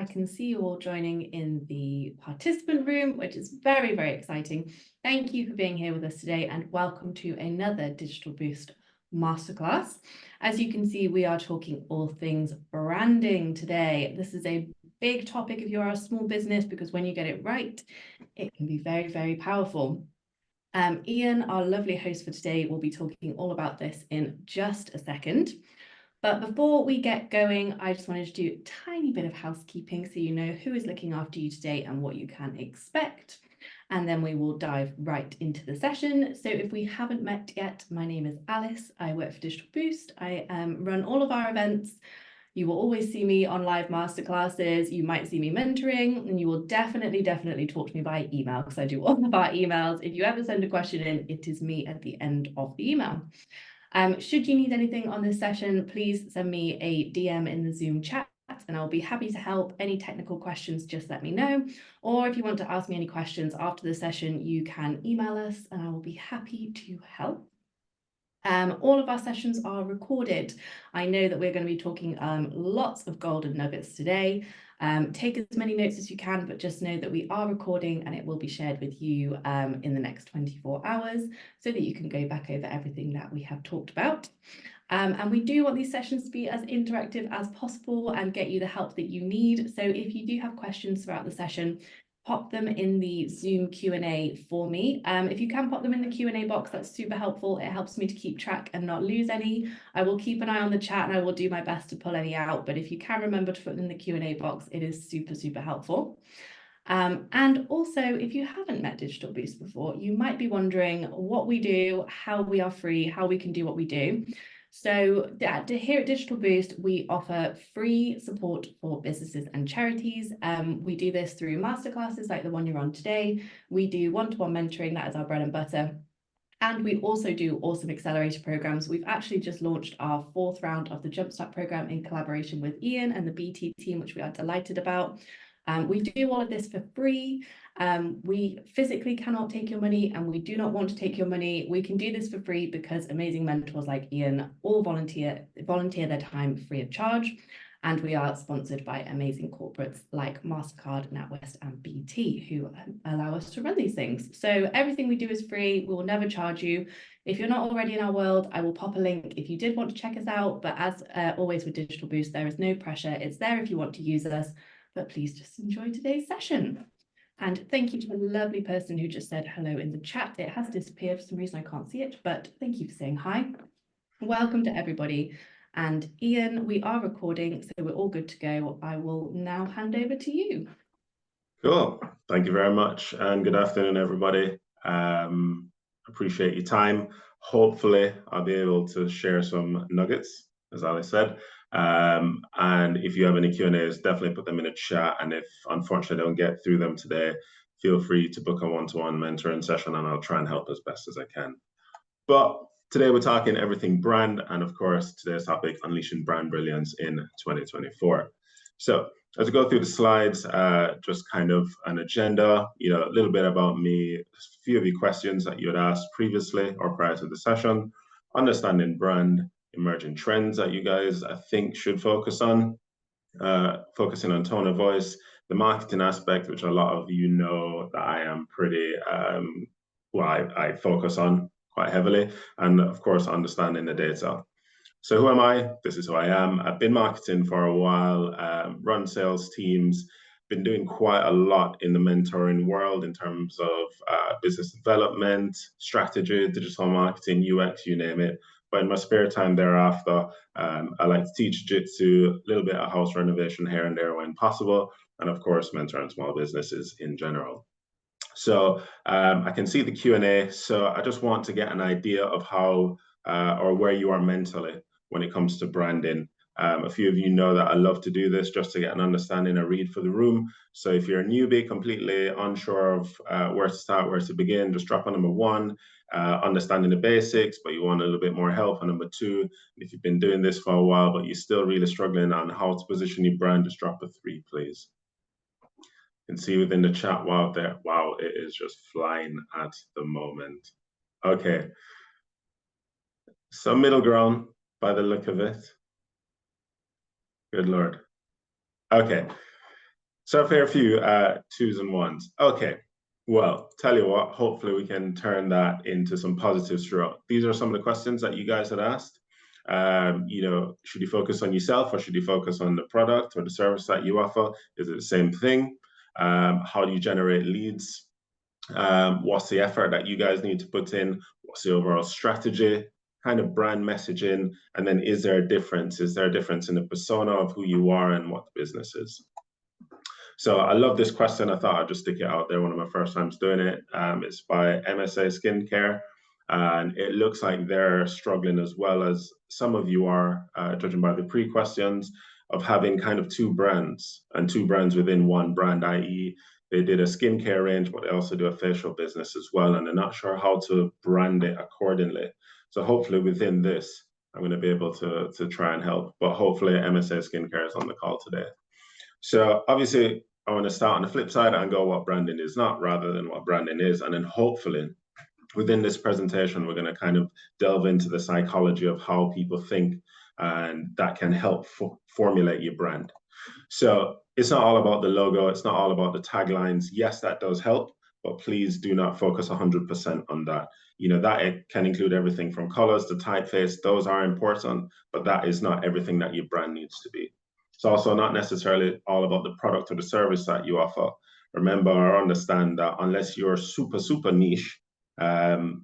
I can see you all joining in the participant room, which is very, very exciting. Thank you for being here with us today and welcome to another Digital Boost Masterclass. As you can see, we are talking all things branding today. This is a big topic if you're a small business, because when you get it right, it can be very, very powerful. Ian, our lovely host for today, will be talking all about this in just a second. But before we get going, I just wanted to do a tiny bit of housekeeping so you know who is looking after you today and what you can expect. And then we will dive right into the session. So if we haven't met yet, my name is Alice. I work for Digital Boost. I run all of our events. You will always see me on live masterclasses. You might see me mentoring, and you will definitely talk to me by email because I do all of our emails. If you ever send a question in, it is me at the end of the email. Should you need anything on this session, please send me a DM in the Zoom chat and I'll be happy to help. Any technical questions, just let me know. Or if you want to ask me any questions after the session, you can email us and I will be happy to help. All of our sessions are recorded. I know that we're going to be talking lots of golden nuggets today. Take as many notes as you can, but just know that we are recording and it will be shared with you in the next 24 hours so that you can go back over everything that we have talked about. And we do want these sessions to be as interactive as possible and get you the help that you need. So if you do have questions throughout the session, pop them in the Zoom Q&A for me. If you can pop them in the Q&A box, that's super helpful. It helps me to keep track and not lose any. I will keep an eye on the chat and I will do my best to pull any out. But if you can remember to put them in the Q&A box, it is super helpful. And also, if you haven't met Digital Boost before, you might be wondering what we do, how we are free, how we can do what we do. So here at Digital Boost, we offer free support for businesses and charities. We do this through masterclasses like the one you're on today. We do one-to-one mentoring, that is our bread and butter. And we also do awesome accelerator programs. We've actually just launched our 4th round of the Jumpstart program in collaboration with Ian and the BT team, which we are delighted about. We do all of this for free. We physically cannot take your money and we do not want to take your money. We can do this for free because amazing mentors like Ian all volunteer their time free of charge. And we are sponsored by amazing corporates like MasterCard, NatWest and BT who allow us to run these things. So everything we do is free. We will never charge you. If you're not already in our world, I will pop a link if you did want to check us out. But as always with Digital Boost, there is no pressure. It's there if you want to use us. But please just enjoy today's session. And thank you to the lovely person who just said hello in the chat. It has disappeared for some reason, I can't see it, but thank you for saying hi. Welcome to everybody. And Ian, we are recording, so we're all good to go. I will now hand over to you. Cool. Thank you very much. And good afternoon, everybody. Appreciate your time. Hopefully, I'll be able to share some nuggets, as Ali said. And if you have any Q&As, definitely put them in a chat. And if unfortunately I don't get through them today, feel free to book a one-to-one mentoring session and I'll try and help as best as I can. But today we're talking everything brand. And of course, today's topic, unleashing brand brilliance in 2024. So as we go through the slides, just kind of an agenda, a little bit about me, a few of the questions that you had asked previously or prior to the session, understanding brand, emerging trends that you guys, I think, should focus on, focusing on tone of voice, the marketing aspect, which a lot of you know that I am pretty, I focus on quite heavily, and of course, understanding the data. So who am I? This is who I am. I've been marketing for a while, run sales teams, been doing quite a lot in the mentoring world in terms of business development, strategy, digital marketing, UX, you name it. But in my spare time thereafter, I like to teach jiu-jitsu, a little bit of house renovation here and there when possible, and of course, mentoring small businesses in general. So I can see the Q&A. So I just want to get an idea of how or where you are mentally when it comes to branding. A few of you know that I love to do this just to get an understanding, a read for the room. So if you're a newbie, completely unsure of where to start, where to begin, just drop on number 1, understanding the basics, but you want a little bit more help on number 2. If you've been doing this for a while, but you're still really struggling on how to position your brand, just drop a 3, please. You can see within the chat, wow, it is just flying at the moment. Okay. Some middle ground by the look of it. Good Lord. Okay. So a fair few twos and ones. Okay. Well, tell you what, hopefully we can turn that into some positives throughout. These are some of the questions that you guys had asked. Should you focus on yourself or should you focus on the product or the service that you offer? Is it the same thing? How do you generate leads? What's the effort that you guys need to put in? What's the overall strategy? Kind of brand messaging? And then is there a difference? Is there a difference in the persona of who you are and what the business is? So I love this question. I thought I'd just stick it out there. One of my first times doing it. It's by MSA Skincare. And it looks like they're struggling as well as some of you are, judging by the pre-questions, of having kind of two brands and two brands within one brand, i.e. they did a skincare range, but they also do a facial business as well. And they're not sure how to brand it accordingly. So hopefully within this, I'm going to be able to try and help. But hopefully MSA Skincare is on the call today. So obviously, I want to start on the flip side and go what branding is not rather than what branding is. And then hopefully within this presentation, we're going to kind of delve into the psychology of how people think, and that can help formulate your brand. So it's not all about the logo. It's not all about the taglines. Yes, that does help, but please do not focus 100% on that. That it can include everything from colors to typeface. Those are important, but that is not everything that your brand needs to be. It's also not necessarily all about the product or the service that you offer. Remember or understand that unless you're super, super niche,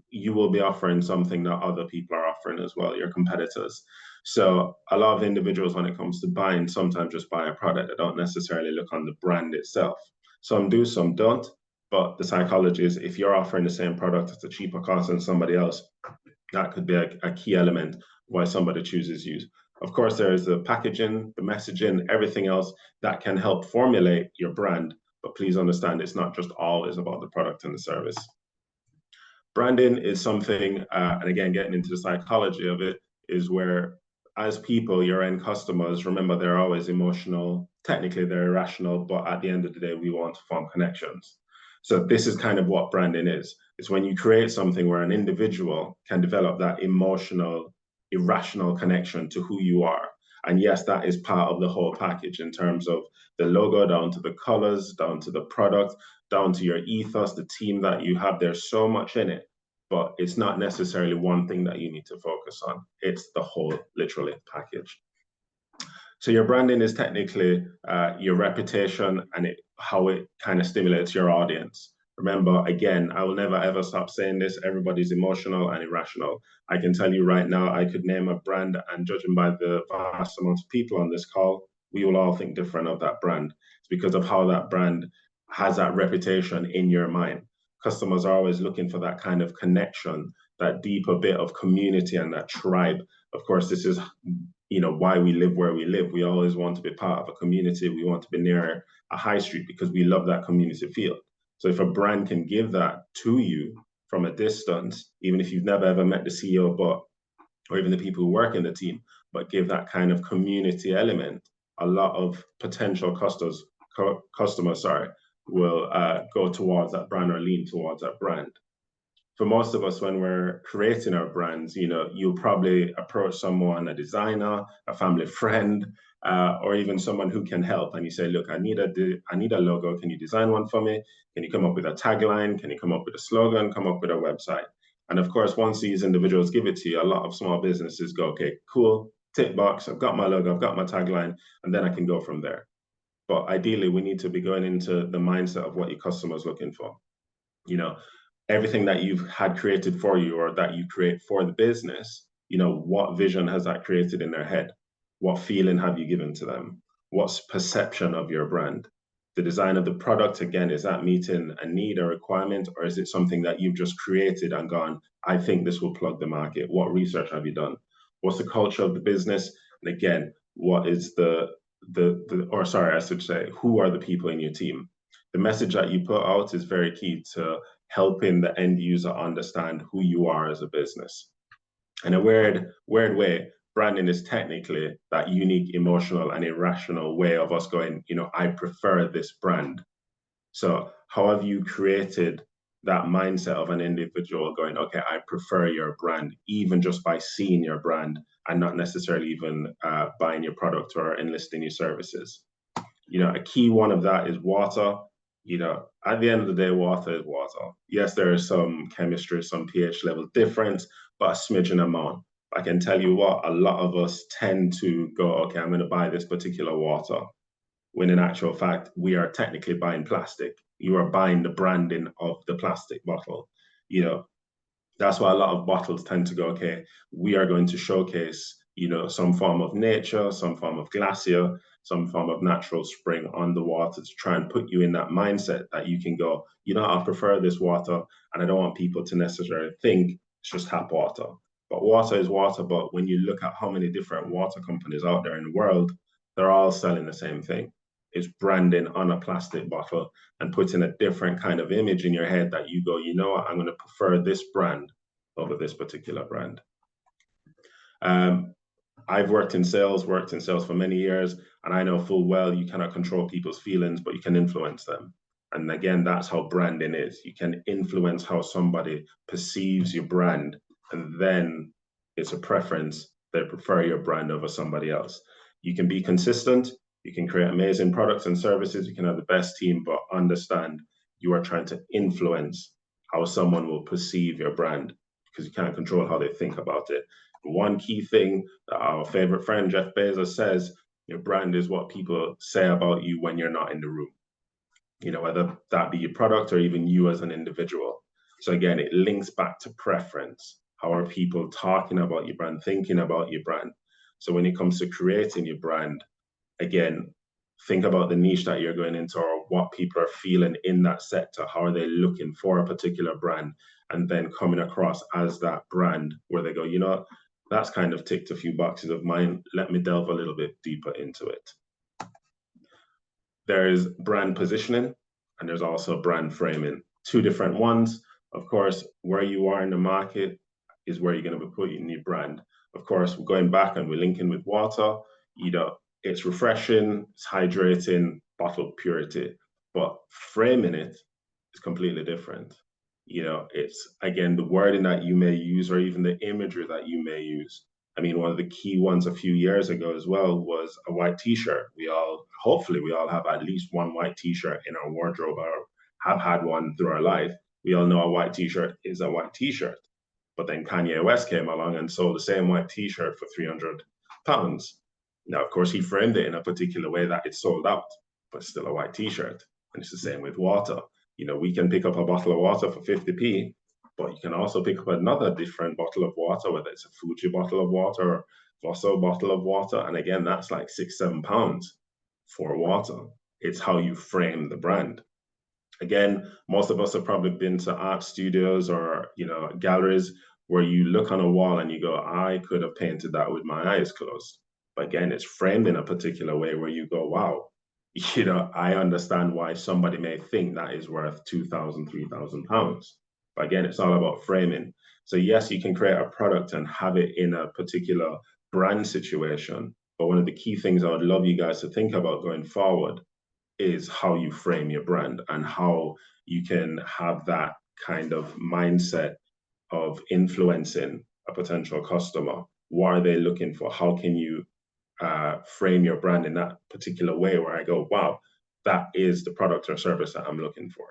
you will be offering something that other people are offering as well, your competitors. So a lot of individuals, when it comes to buying, sometimes just buy a product. They don't necessarily look on the brand itself. Some do, some don't. But the psychology is if you're offering the same product at a cheaper cost than somebody else, that could be a key element why somebody chooses you. Of course, there's the packaging, the messaging, everything else that can help formulate your brand. But please understand, it's not just always about the product and the service. Branding is something, and again, getting into the psychology of it, is where as people, your end customers, remember they're always emotional. Technically, they're irrational, but at the end of the day, we want to form connections. So this is kind of what branding is. It's when you create something where an individual can develop that emotional, irrational connection to who you are. And yes, that is part of the whole package in terms of the logo, down to the colors, down to the product, down to your ethos, the team that you have. There's so much in it, but it's not necessarily one thing that you need to focus on. It's the whole, literally, package. So your branding is technically your reputation and how it kind of stimulates your audience. Remember, again, I will never ever stop saying this. Everybody's emotional and irrational. I can tell you right now, I could name a brand, and judging by the vast amount of people on this call, we will all think different of that brand. It's because of how that brand has that reputation in your mind. Customers are always looking for that kind of connection, that deeper bit of community and that tribe. Of course, this is why we live where we live. We always want to be part of a community. We want to be near a high street because we love that community feel. So if a brand can give that to you from a distance, even if you've never ever met the CEO, or even the people who work in the team, but give that kind of community element, a lot of potential customers, will go towards that brand or lean towards that brand. For most of us, when we're creating our brands, you'll probably approach someone, a designer, a family friend, or even someone who can help. And you say, look, I need a logo. Can you design one for me? Can you come up with a tagline? Can you come up with a slogan? Come up with a website? And of course, once these individuals give it to you, a lot of small businesses go, okay, cool, tick box, I've got my logo, I've got my tagline, and then I can go from there. But ideally, we need to be going into the mindset of what your customer's looking for. Everything that you've had created for you or that you create for the business, what vision has that created in their head? What feeling have you given to them? What's perception of your brand? The design of the product, again, is that meeting a need, a requirement, or is it something that you've just created and gone, I think this will plug the market? What research have you done? What's the culture of the business? And again, what is I should say, who are the people in your team? The message that you put out is very key to helping the end user understand who you are as a business. In a weird way, branding is technically that unique, emotional, and irrational way of us going, I prefer this brand. So how have you created that mindset of an individual going, okay, I prefer your brand, even just by seeing your brand and not necessarily even buying your product or enlisting your services? A key one of that is water. At the end of the day, water is water. Yes, there is some chemistry, some pH level difference, but a smidgen amount. I can tell you what, a lot of us tend to go, okay, I'm going to buy this particular water, when in actual fact, we are technically buying plastic. You are buying the branding of the plastic bottle. That's why a lot of bottles tend to go, okay, we are going to showcase, some form of nature, some form of glacier, some form of natural spring on the water to try and put you in that mindset that you can go, I prefer this water, and I don't want people to necessarily think it's just tap water. But water is water. But when you look at how many different water companies out there in the world, they're all selling the same thing. It's branding on a plastic bottle and putting a different kind of image in your head that you go, I'm going to prefer this brand over this particular brand. I've worked in sales for many years, and I know full well you cannot control people's feelings, but you can influence them. And again, that's how branding is. You can influence how somebody perceives your brand, and then it's a preference. They prefer your brand over somebody else. You can be consistent. You can create amazing products and services. You can have the best team, but understand you are trying to influence how someone will perceive your brand, because you can't control how they think about it. One key thing that our favorite friend Jeff Bezos says, your brand is what people say about you when you're not in the room. Whether that be your product or even you as an individual. So again, it links back to preference. How are people talking about your brand, thinking about your brand? So when it comes to creating your brand, again, think about the niche that you're going into or what people are feeling in that sector. How are they looking for a particular brand? And then coming across as that brand where they go, that's kind of ticked a few boxes of mine. Let me delve a little bit deeper into it. There's brand positioning and there's also brand framing. Two different ones. Of course, where you are in the market is where you're going to be putting your brand. Of course, we're going back and we're linking with water. It's refreshing, it's hydrating, bottled purity, but framing it is completely different. It's again the wording that you may use or even the imagery that you may use. I mean, one of the key ones a few years ago as well was a white t-shirt. Hopefully we all have at least one white t-shirt in our wardrobe or have had one through our life. We all know a white t-shirt is a white t-shirt. But then Kanye West came along and sold the same white t-shirt for £300. Now, of course, he framed it in a particular way that it's sold out, but still a white t-shirt. And it's the same with water. We can pick up a bottle of water for 50p, but you can also pick up another different bottle of water, whether it's a Fuji bottle of water or Vosso bottle of water. And again, that's like £6-7 for water. It's how you frame the brand. Again, most of us have probably been to art studios or, galleries where you look on a wall and you go, I could have painted that with my eyes closed. But again, it's framed in a particular way where you go, wow, I understand why somebody may think that is worth £2,000, £3,000. But again, it's all about framing. So yes, you can create a product and have it in a particular brand situation. But one of the key things I would love you guys to think about going forward is how you frame your brand and how you can have that kind of mindset of influencing a potential customer. What are they looking for? How can you frame your brand in that particular way where I go, wow, that is the product or service that I'm looking for.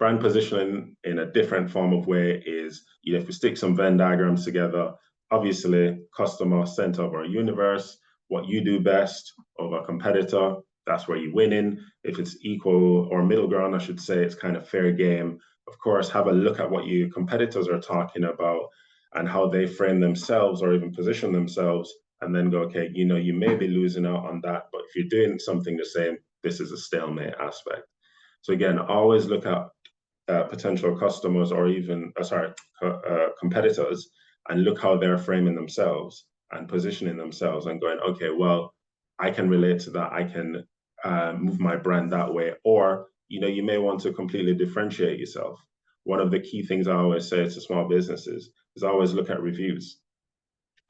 Brand positioning in a different form of way is, if we stick some Venn diagrams together, obviously customer center of our universe, what you do best over a competitor, that's where you win in. If it's equal or middle ground, I should say, it's kind of fair game. Of course, have a look at what your competitors are talking about and how they frame themselves or even position themselves, and then go, okay, you may be losing out on that, but if you're doing something the same, this is a stalemate aspect. So again, always look at potential customers or even, competitors, and look how they're framing themselves and positioning themselves and going, okay, well, I can relate to that. I can move my brand that way. Or, you may want to completely differentiate yourself. One of the key things I always say to small businesses is always look at reviews.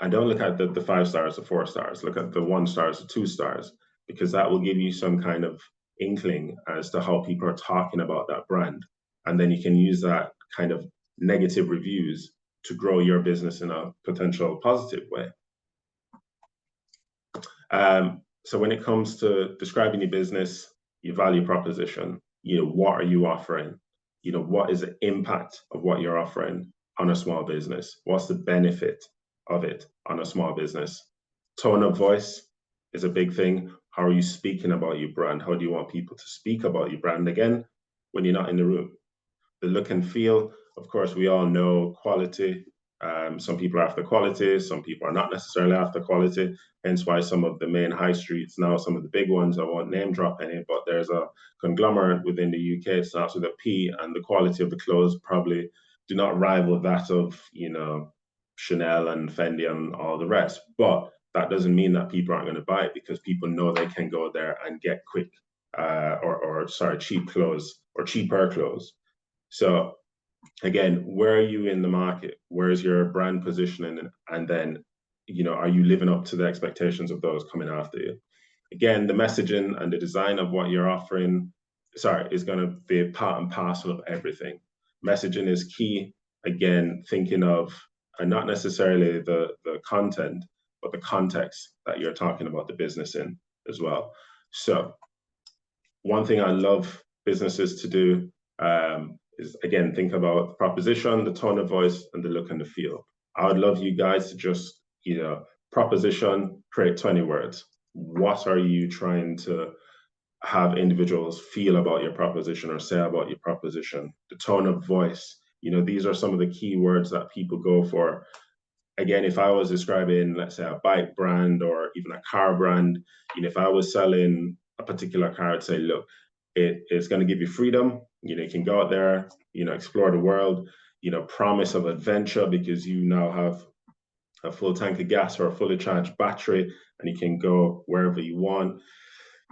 And don't look at the 5 stars, the 4 stars. Look at the 1 stars, the 2 stars, because that will give you some kind of inkling as to how people are talking about that brand. And then you can use that kind of negative reviews to grow your business in a potential positive way. So when it comes to describing your business, your value proposition, what are you offering? What is the impact of what you're offering on a small business? What's the benefit of it on a small business? Tone of voice is a big thing. How are you speaking about your brand? How do you want people to speak about your brand again when you're not in the room? The look and feel, of course, we all know quality. Some people are after quality, some people are not necessarily after quality. Hence why some of the main high streets now, some of the big ones, I won't name drop any, but there's a conglomerate within the UK. It starts with a P, and the quality of the clothes probably do not rival that of, Chanel and Fendi and all the rest. But that doesn't mean that people aren't going to buy it, because people know they can go there and get quick, cheap clothes or cheaper clothes. So again, where are you in the market? Where's your brand positioning? And then, are you living up to the expectations of those coming after you? Again, the messaging and the design of what you're offering, is going to be part and parcel of everything. Messaging is key. Again, thinking of, and not necessarily the content, but the context that you're talking about the business in as well. So one thing I love businesses to do, is, again, think about the proposition, the tone of voice, and the look and the feel. I would love you guys to just, proposition, create 20 words. What are you trying to have individuals feel about your proposition or say about your proposition? The tone of voice, these are some of the key words that people go for. Again, if I was describing, let's say, a bike brand or even a car brand, if I was selling a particular car, I'd say, look, it's going to give you freedom. You can go out there, explore the world, promise of adventure, because you now have a full tank of gas or a fully charged battery, and you can go wherever you want.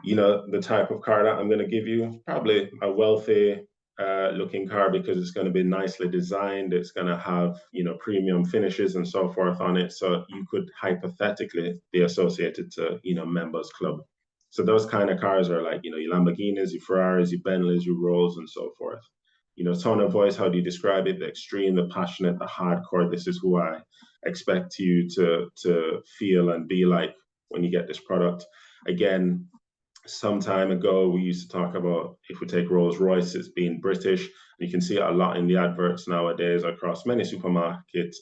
The type of car that I'm going to give you, probably a wealthy looking car, because it's going to be nicely designed. It's going to have, premium finishes and so forth on it. So you could hypothetically be associated to, members club. So those kind of cars are like, your Lamborghinis, your Ferraris, your Bentleys, your Rolls, and so forth. Tone of voice, how do you describe it? The extreme, the passionate, the hardcore. This is who I expect you to feel and be like when you get this product. Again, some time ago, we used to talk about, if we take Rolls Royce, it's being British. You can see it a lot in the adverts nowadays across many supermarket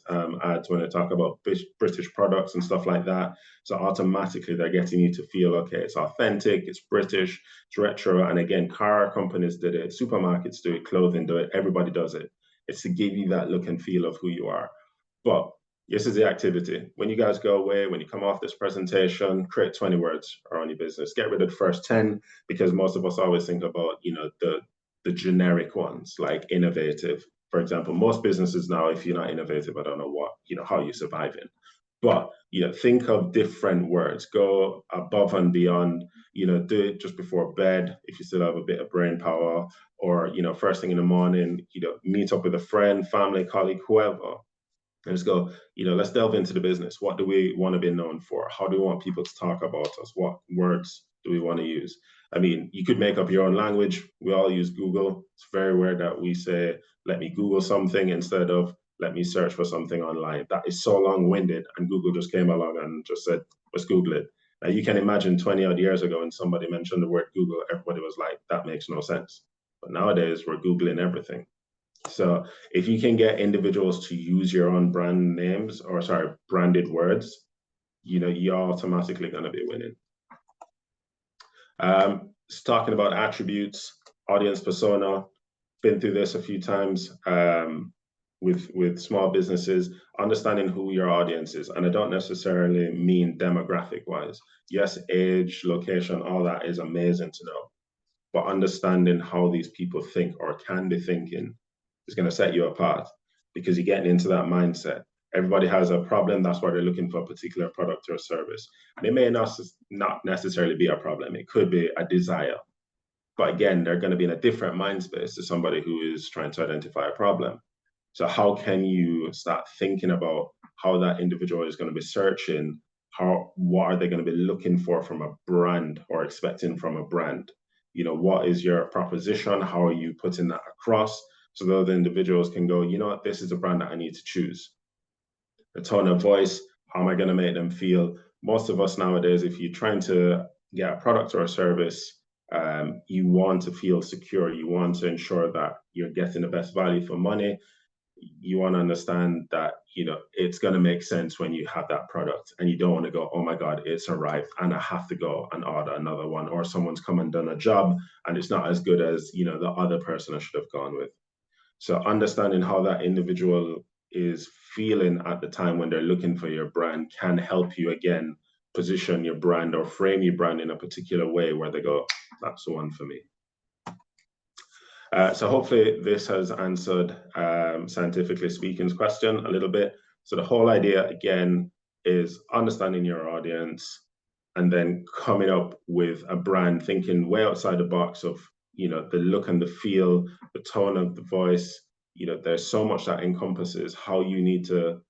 ads when they talk about British products and stuff like that. So automatically they're getting you to feel, okay, it's authentic, it's British, it's retro. And again, car companies did it, supermarkets do it, clothing do it, everybody does it. It's to give you that look and feel of who you are. But this is the activity. When you guys go away, when you come off this presentation, create 20 words around your business. Get rid of the first 10, because most of us always think about, the generic ones, like innovative. For example, most businesses now, if you're not innovative, I don't know what, how you're surviving. But, think of different words. Go above and beyond, do it just before bed if you still have a bit of brain power, or, first thing in the morning, meet up with a friend, family, colleague, whoever. And just go, let's delve into the business. What do we want to be known for? How do we want people to talk about us? What words do we want to use? I mean, you could make up your own language. We all use Google. It's very rare that we say, let me Google something instead of let me search for something online. That is so long-winded. And Google just came along and just said, let's Google it. Now, you can imagine 20 odd years ago when somebody mentioned the word Google, everybody was like, that makes no sense. But nowadays, we're Googling everything. So if you can get individuals to use your own brand names, or branded words, you're automatically going to be winning. It's talking about attributes, audience persona. Been through this a few times with small businesses, understanding who your audience is. And I don't necessarily mean demographic wise. Yes, age, location, all that is amazing to know. But understanding how these people think or can be thinking is going to set you apart, because you're getting into that mindset. Everybody has a problem. That's why they're looking for a particular product or service. And it may not necessarily be a problem. It could be a desire. But again, they're going to be in a different mind space to somebody who is trying to identify a problem. So how can you start thinking about how that individual is going to be searching? What are they going to be looking for from a brand, or expecting from a brand? What is your proposition? How are you putting that across? So those individuals can go, what, this is a brand that I need to choose. The tone of voice, how am I going to make them feel? Most of us nowadays, if you're trying to get a product or a service, you want to feel secure. You want to ensure that you're getting the best value for money. You want to understand that, it's going to make sense when you have that product, and you don't want to go, oh my God, it's arrived and I have to go and order another one, or someone's come and done a job and it's not as good as, the other person I should have gone with. So understanding how that individual is feeling at the time when they're looking for your brand can help you, again, position your brand or frame your brand in a particular way where they go, that's the one for me. So hopefully this has answered, scientifically speaking's question a little bit. So the whole idea, again, is understanding your audience and then coming up with a brand, thinking way outside the box of, the look and the feel, the tone of the voice. There's so much that encompasses how you need to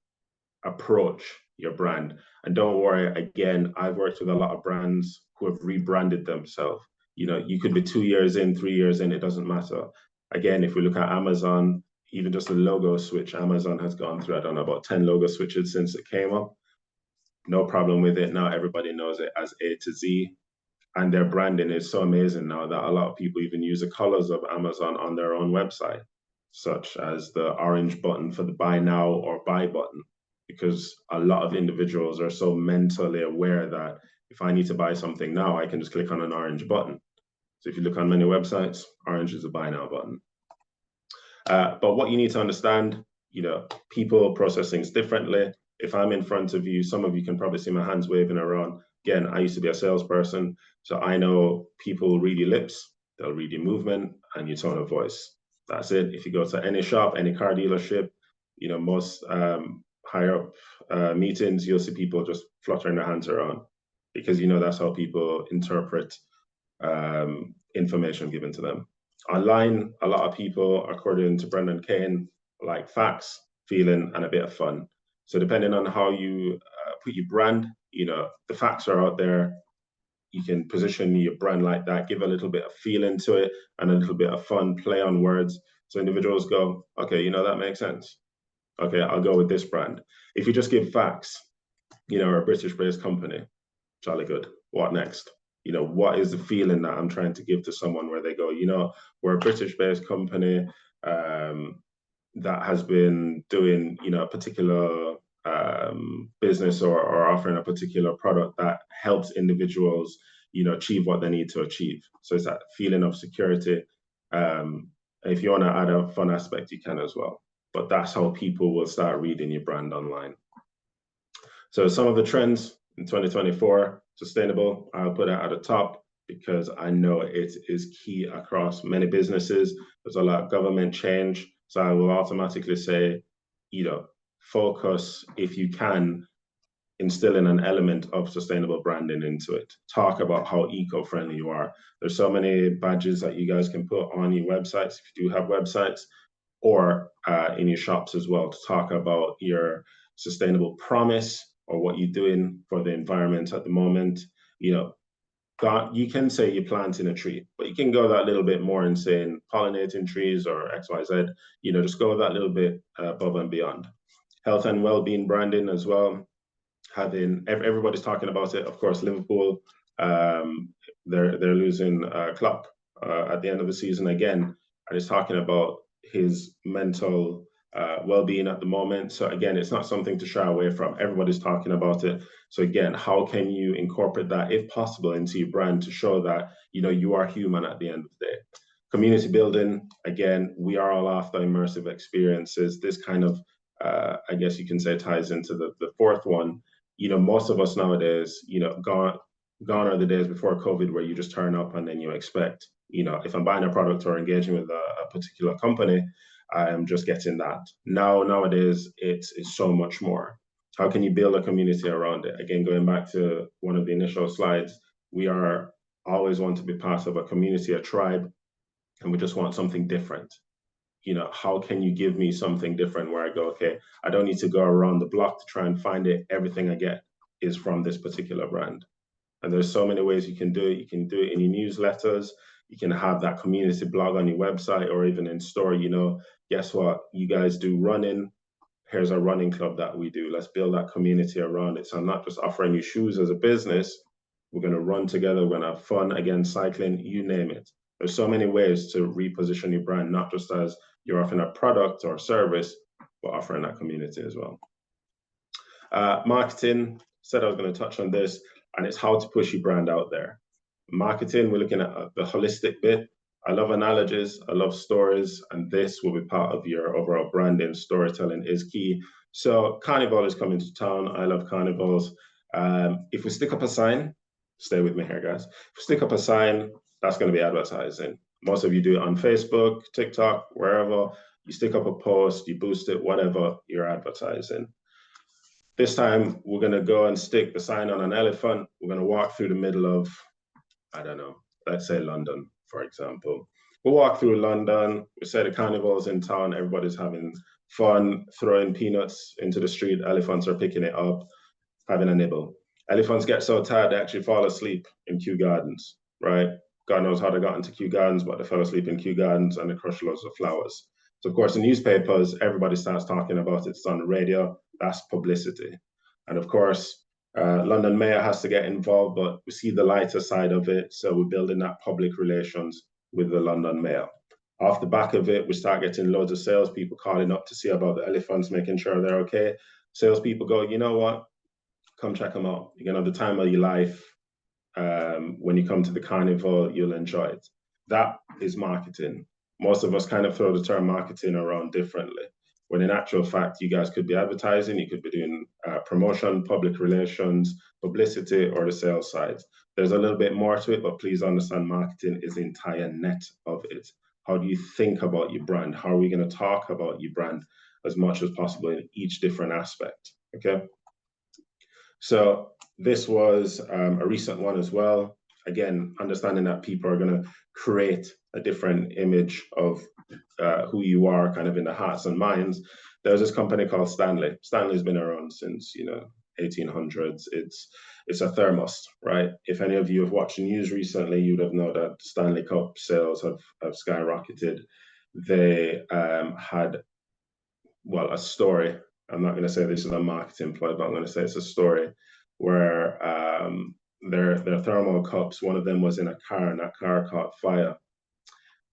approach your brand. And don't worry, again, I've worked with a lot of brands who have rebranded themselves. You could be 2 years in, 3 years in, it doesn't matter. Again, if we look at Amazon, even just a logo switch, Amazon has gone through, I don't know, about 10 logo switches since it came up. No problem with it. Now everybody knows it as A to Z. And their branding is so amazing now that a lot of people even use the colors of Amazon on their own website, such as the orange button for the buy now or buy button, because a lot of individuals are so mentally aware that if I need to buy something now, I can just click on an orange button. So if you look on many websites, orange is a buy now button. But what you need to understand, people process things differently. If I'm in front of you, some of you can probably see my hands waving around. Again, I used to be a salesperson, so I know people read your lips, they'll read your movement and your tone of voice. That's it. If you go to any shop, any car dealership, most higher up meetings, you'll see people just fluttering their hands around, because that's how people interpret information given to them. Online, a lot of people, according to Brendan Kane, like facts, feeling, and a bit of fun. So depending on how you put your brand, the facts are out there. You can position your brand like that, give a little bit of feeling to it and a little bit of fun, play on words. So individuals go, okay, that makes sense. Okay, I'll go with this brand. If you just give facts, we're a British-based company, jolly good. What next? What is the feeling that I'm trying to give to someone where they go, we're a British-based company that has been doing, a particular business or offering a particular product that helps individuals, achieve what they need to achieve. So it's that feeling of security. If you want to add a fun aspect, you can as well. But that's how people will start reading your brand online. So some of the trends in 2024, sustainable, I'll put it at the top because I know it is key across many businesses. There's a lot of government change. So I will automatically say, focus, if you can, instill in an element of sustainable branding into it. Talk about how eco-friendly you are. There's so many badges that you guys can put on your websites, if you do have websites, or in your shops as well, to talk about your sustainable promise or what you're doing for the environment at the moment. You can say you're planting a tree, but you can go that little bit more and saying pollinating trees or XYZ, just go that little bit above and beyond. Health and well-being branding as well. Everybody's talking about it. Of course, Liverpool, they're losing Klopp at the end of the season again, and he's talking about his mental well-being at the moment. So again, it's not something to shy away from. Everybody's talking about it. So again, how can you incorporate that, if possible, into your brand to show that you are human at the end of the day? Community building, again, we are all after immersive experiences. This kind of, I guess you can say, ties into the fourth one. Most of us nowadays, gone are the days before COVID where you just turn up and then you expect, if I'm buying a product or engaging with a particular company, I am just getting that. Nowadays, it's so much more. How can you build a community around it? Again, going back to one of the initial slides, we are always want to be part of a community, a tribe, and we just want something different. How can you give me something different where I go, okay, I don't need to go around the block to try and find it. Everything I get is from this particular brand. And there's so many ways you can do it. You can do it in your newsletters. You can have that community blog on your website or even in store. Guess what? You guys do running. Here's a running club that we do. Let's build that community around it. So I'm not just offering you shoes as a business. We're going to run together. We're going to have fun, again, cycling, you name it. There's so many ways to reposition your brand, not just as you're offering a product or a service, but offering that community as well. Marketing, said I was going to touch on this, and it's how to push your brand out there. Marketing, we're looking at the holistic bit. I love analogies, I love stories, and this will be part of your overall branding. Storytelling is key. So Carnival is coming to town. I love carnivals. If we stick up a sign, stay with me here, guys. If we stick up a sign, that's going to be advertising. Most of you do it on Facebook, TikTok, wherever. You stick up a post, you boost it, whatever, you're advertising. This time, we're going to go and stick the sign on an elephant. We're going to walk through the middle of, I don't know, let's say London, for example. We'll walk through London. We say the carnival's in town. Everybody's having fun, throwing peanuts into the street. Elephants are picking it up, having a nibble. Elephants get so tired, they actually fall asleep in Kew Gardens, right? God knows how they got into Kew Gardens, but they fell asleep in Kew Gardens and they crushed loads of flowers. So, of course, in newspapers, everybody starts talking about it. It's on the radio. That's publicity. And, of course, London Mayor has to get involved, but we see the lighter side of it. So we're building that public relations with the London Mayor. Off the back of it, we start getting loads of salespeople calling up to see about the elephants, making sure they're okay. Salespeople go, you know what? Come check them out. You're going to have the time of your life. When you come to the carnival, you'll enjoy it. That is marketing. Most of us kind of throw the term marketing around differently, when in actual fact, you guys could be advertising, you could be doing promotion, public relations, publicity, or the sales side. There's a little bit more to it, but please understand marketing is the entire net of it. How do you think about your brand? How are we going to talk about your brand as much as possible in each different aspect? Okay. So this was a recent one as well. Again, understanding that people are going to create a different image of who you are kind of in the hearts and minds. There's this company called Stanley. Stanley's been around since, 1800s. It's a thermos, right? If any of you have watched the news recently, you'd have known that Stanley Cup sales have skyrocketed. They had, well, a story. I'm not going to say this is a marketing ploy, but I'm going to say it's a story where their thermal cups, one of them was in a car and that car caught fire.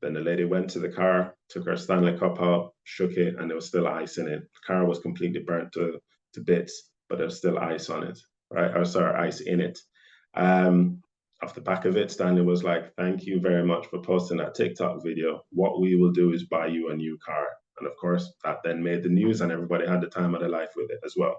Then the lady went to the car, took her Stanley Cup out, shook it, and there was still ice in it. The car was completely burnt to bits, but there's still ice on it, right? Or sorry, ice in it. Off the back of it, Stanley was like, thank you very much for posting that TikTok video. What we will do is buy you a new car. And of course, that then made the news and everybody had the time of their life with it as well.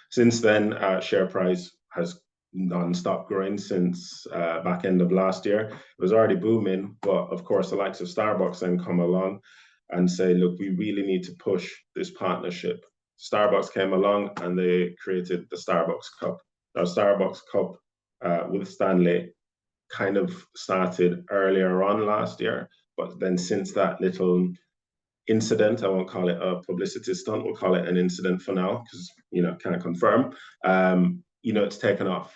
Since then, share price has non-stop growing since back end of last year. It was already booming, but of course, the likes of Starbucks then come along and say, look, we really need to push this partnership. Starbucks came along and they created the Starbucks Cup. Now, Starbucks Cup with Stanley kind of started earlier on last year, but then since that little incident, I won't call it a publicity stunt, we'll call it an incident for now, because, can't confirm, it's taken off.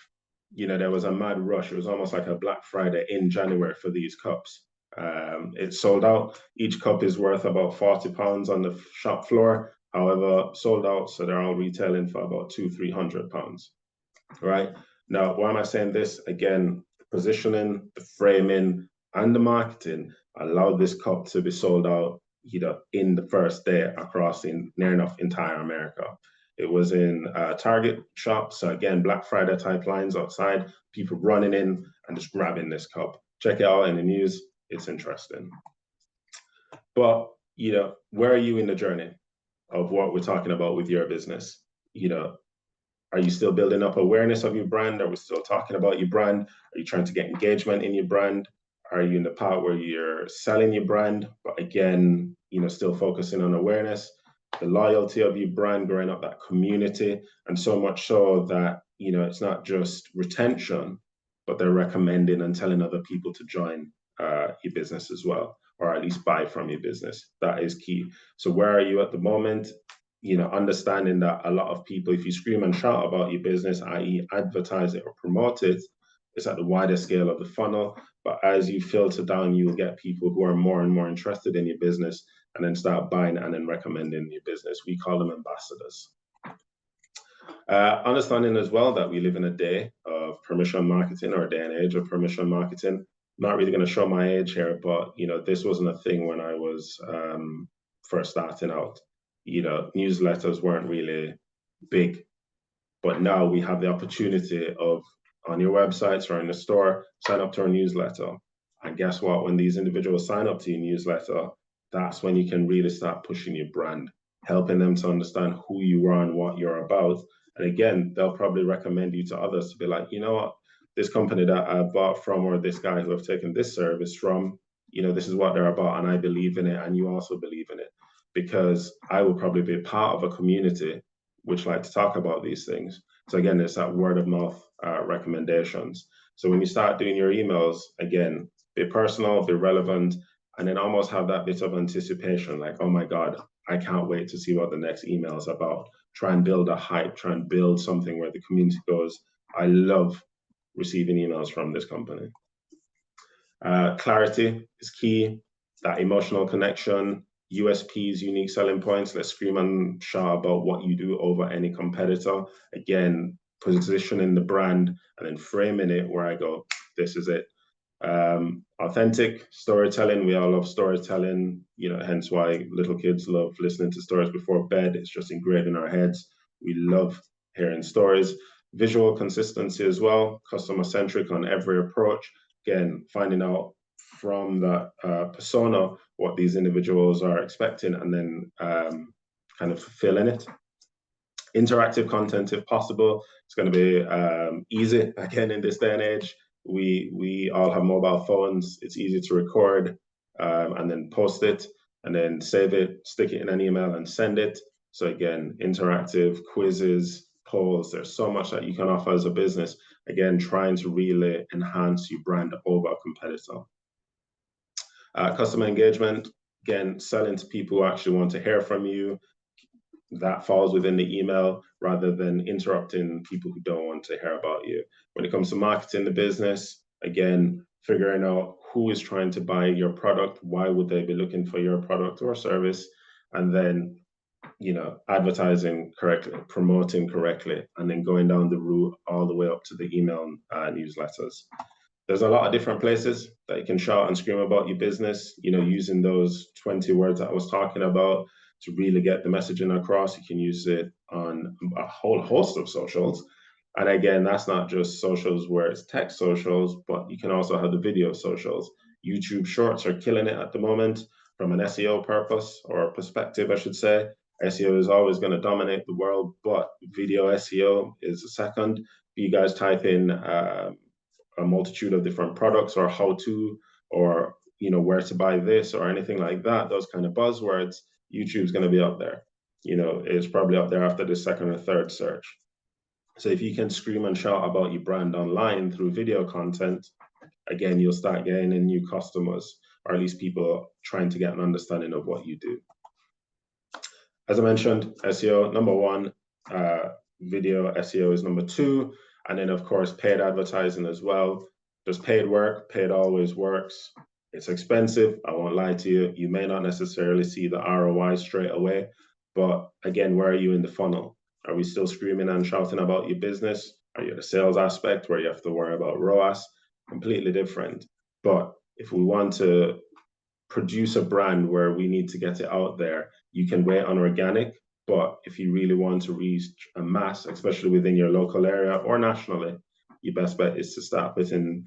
There was a mad rush. It was almost like a Black Friday in January for these cups. It sold out. Each cup is worth about £40 on the shop floor. However, sold out, so they're all retailing for about £200-300. Right? Now, why am I saying this? Again, the positioning, the framing, and the marketing allowed this cup to be sold out, in the first day across near enough entire America. It was in Target shops. So again, Black Friday type lines outside, people running in and just grabbing this cup. Check it out in the news. It's interesting. But, where are you in the journey of what we're talking about with your business? Are you still building up awareness of your brand? Are we still talking about your brand? Are you trying to get engagement in your brand? Are you in the part where you're selling your brand, but again, still focusing on awareness, the loyalty of your brand, growing up that community, and so much so that, it's not just retention, but they're recommending and telling other people to join your business as well, or at least buy from your business. That is key. So where are you at the moment? Understanding that a lot of people, if you scream and shout about your business, i.e. advertise it or promote it, it's at the wider scale of the funnel. But as you filter down, you will get people who are more and more interested in your business and then start buying and then recommending your business. We call them ambassadors. Understanding as well that we live in a day of permission marketing, or a day and age of permission marketing. Not really going to show my age here, but this wasn't a thing when I was first starting out. Newsletters weren't really big, but now we have the opportunity of, on your websites or in the store, sign up to our newsletter. And guess what? When these individuals sign up to your newsletter, that's when you can really start pushing your brand, helping them to understand who you are and what you're about. And again, they'll probably recommend you to others to be like, you know what, this company that I bought from, or this guy who I've taken this service from, this is what they're about, and I believe in it, and you also believe in it. Because I will probably be a part of a community which like to talk about these things. So again, it's that word of mouth recommendations. So when you start doing your emails, again, be personal, be relevant, and then almost have that bit of anticipation, like, oh my God, I can't wait to see what the next email is about. Try and build a hype, try and build something where the community goes, I love receiving emails from this company. Clarity is key, that emotional connection, USPs, unique selling points. Let's scream and shout about what you do over any competitor. Again, positioning the brand and then framing it where I go, this is it. Authentic storytelling. We all love storytelling, hence why little kids love listening to stories before bed. It's just ingrained in our heads. We love hearing stories. Visual consistency as well, customer centric on every approach. Again, finding out from that persona what these individuals are expecting, and then kind of fulfilling it. Interactive content, if possible. It's going to be easy, again, in this day and age. We all have mobile phones. It's easy to record and then post it, and then save it, stick it in an email and send it. So again, interactive quizzes, polls, there's so much that you can offer as a business. Again, trying to really enhance your brand over a competitor. Customer engagement, again, selling to people who actually want to hear from you. That falls within the email rather than interrupting people who don't want to hear about you. When it comes to marketing the business, again, figuring out who is trying to buy your product, why would they be looking for your product or service, and then advertising correctly, promoting correctly, and then going down the route all the way up to the email newsletters. There's a lot of different places that you can shout and scream about your business, using those 20 words that I was talking about to really get the messaging across. You can use it on a whole host of socials. And again, that's not just socials where it's text socials, but you can also have the video socials. YouTube Shorts are killing it at the moment from an SEO purpose, or perspective, I should say. SEO is always going to dominate the world, but video SEO is a second. You guys type in a multitude of different products, or how to, or where to buy this, or anything like that, those kind of buzzwords, YouTube's going to be up there. It's probably up there after the second or third search. So if you can scream and shout about your brand online through video content, again, you'll start gaining new customers, or at least people trying to get an understanding of what you do. As I mentioned, SEO, number one, video SEO is number two. And then, of course, paid advertising as well. There's paid work. Paid always works. It's expensive. I won't lie to you. You may not necessarily see the ROI straight away. But again, where are you in the funnel? Are we still screaming and shouting about your business? Are you at the sales aspect where you have to worry about ROAS? Completely different. But if we want to produce a brand where we need to get it out there, you can wait on organic. But if you really want to reach a mass, especially within your local area or nationally, your best bet is to start putting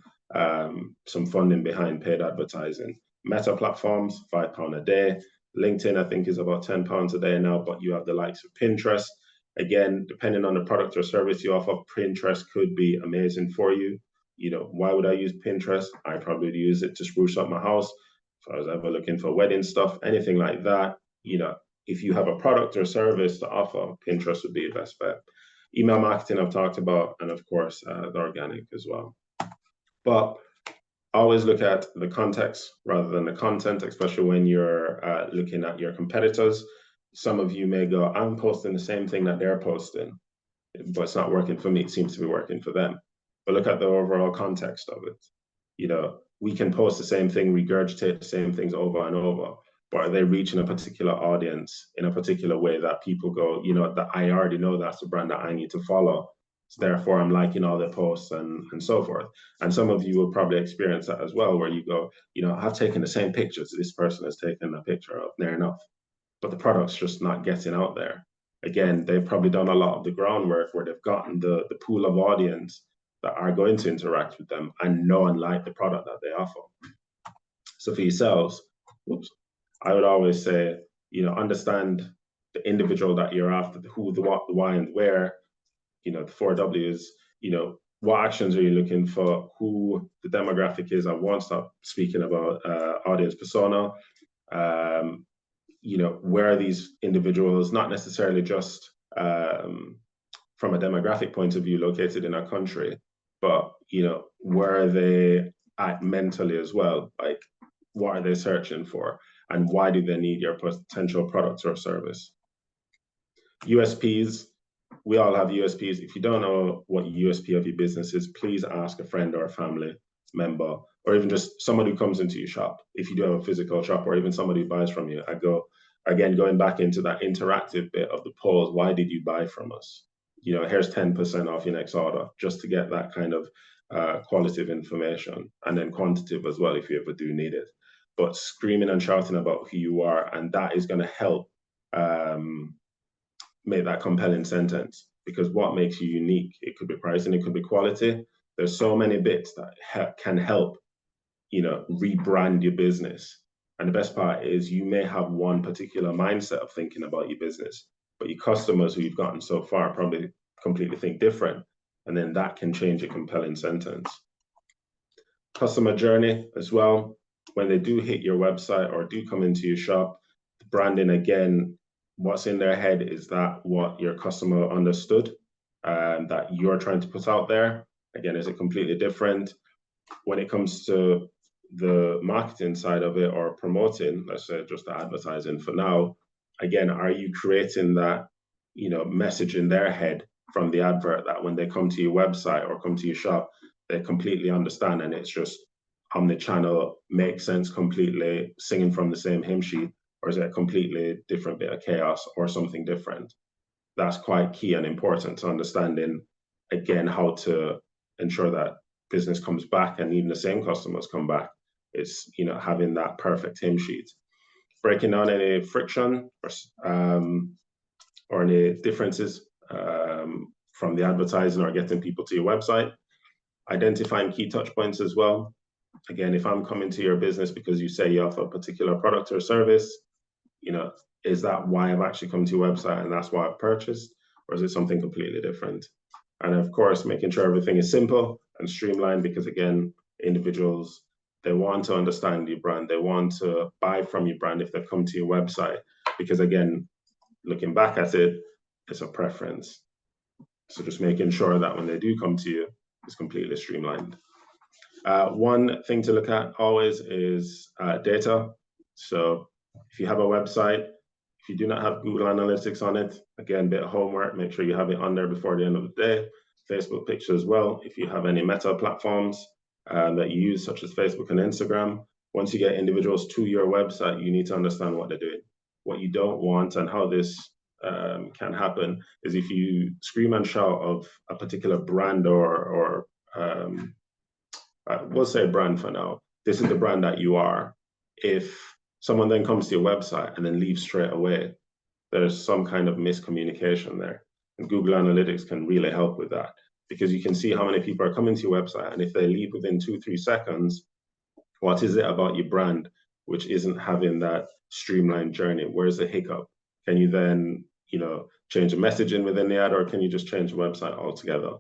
some funding behind paid advertising. Meta platforms, £5 a day. LinkedIn, I think, is about £10 a day now, but you have the likes of Pinterest. Again, depending on the product or service you offer, Pinterest could be amazing for you. Why would I use Pinterest? I probably would use it to spruce up my house. If I was ever looking for wedding stuff, anything like that, if you have a product or service to offer, Pinterest would be your best bet. Email marketing I've talked about, and of course, the organic as well. But always look at the context rather than the content, especially when you're looking at your competitors. Some of you may go, I'm posting the same thing that they're posting, but it's not working for me. It seems to be working for them. But look at the overall context of it. We can post the same thing, regurgitate the same things over and over. but are they reaching a particular audience in a particular way that people go, you know, that I already know that's the brand that I need to follow. So therefore, I'm liking all their posts and so forth. And some of you will probably experience that as well, where you go, you know, I've taken the same pictures this person has taken a picture of, near enough, but the product's just not getting out there. Again, they've probably done a lot of the groundwork where they've gotten the pool of audience that are going to interact with them and know and like the product that they offer. So for yourselves, whoops, I would always say, you know, understand the individual that you're after, the who, the what, the why, and where, you know, the 4Ws, you know, what actions are you looking for, who the demographic is. I won't stop speaking about audience persona. You know, where are these individuals, not necessarily just from a demographic point of view located in our country, but, you know, where are they at mentally as well? Like, what are they searching for? And why do they need your potential product or service? USPs, we all have USPs. If you don't know what USP of your business is, please ask a friend or a family member, or even just somebody who comes into your shop. If you do have a physical shop, or even somebody who buys from you, I go, again, going back into that interactive bit of the polls, why did you buy from us? You know, here's 10% off your next order, just to get that kind of qualitative information, and then quantitative as well if you ever do need it. But screaming and shouting about who you are, and that is going to help make that compelling sentence, because what makes you unique? It could be pricing, it could be quality. There's so many bits that can help, you know, rebrand your business. And the best part is you may have one particular mindset of thinking about your business, but your customers who you've gotten so far probably completely think different. And then that can change a compelling sentence. Customer journey as well. When they do hit your website or do come into your shop, the branding, again, what's in their head is that what your customer understood that you're trying to put out there. Again, is it completely different? When it comes to the marketing side of it, or promoting, let's say just the advertising for now, again, are you creating that, you know, message in their head from the advert that when they come to your website or come to your shop, they completely understand, and it's just omni-channel, makes sense completely, singing from the same hymn sheet? Or is it a completely different bit of chaos or something different? That's quite key and important to understanding, again, how to ensure that business comes back, and even the same customers come back. It's, you know, having that perfect hymn sheet. Breaking down any friction or any differences from the advertising or getting people to your website. Identifying key touch points as well. Again, if I'm coming to your business because you say you offer a particular product or service, you know, is that why I've actually come to your website and that's why I've purchased? Or is it something completely different? And of course, making sure everything is simple and streamlined, because again, individuals, they want to understand your brand. They want to buy from your brand if they've come to your website, because again, looking back at it, it's a preference. So just making sure that when they do come to you, it's completely streamlined. One thing to look at always is data. So if you have a website, if you do not have Google Analytics on it, again, bit of homework, make sure you have it on there before the end of the day. Facebook pictures as well. If you have any meta platforms that you use, such as Facebook and Instagram, once you get individuals to your website, you need to understand what they're doing. What you don't want, and how this can happen, is if you scream and shout of a particular brand or we'll say brand for now. This is the brand that you are. If someone then comes to your website and then leaves straight away, there's some kind of miscommunication there. And Google Analytics can really help with that, because you can see how many people are coming to your website. And if they leave within 2-3 seconds, what is it about your brand which isn't having that streamlined journey? Where's the hiccup? Can you then, you know, change the messaging within the ad, or can you just change the website altogether?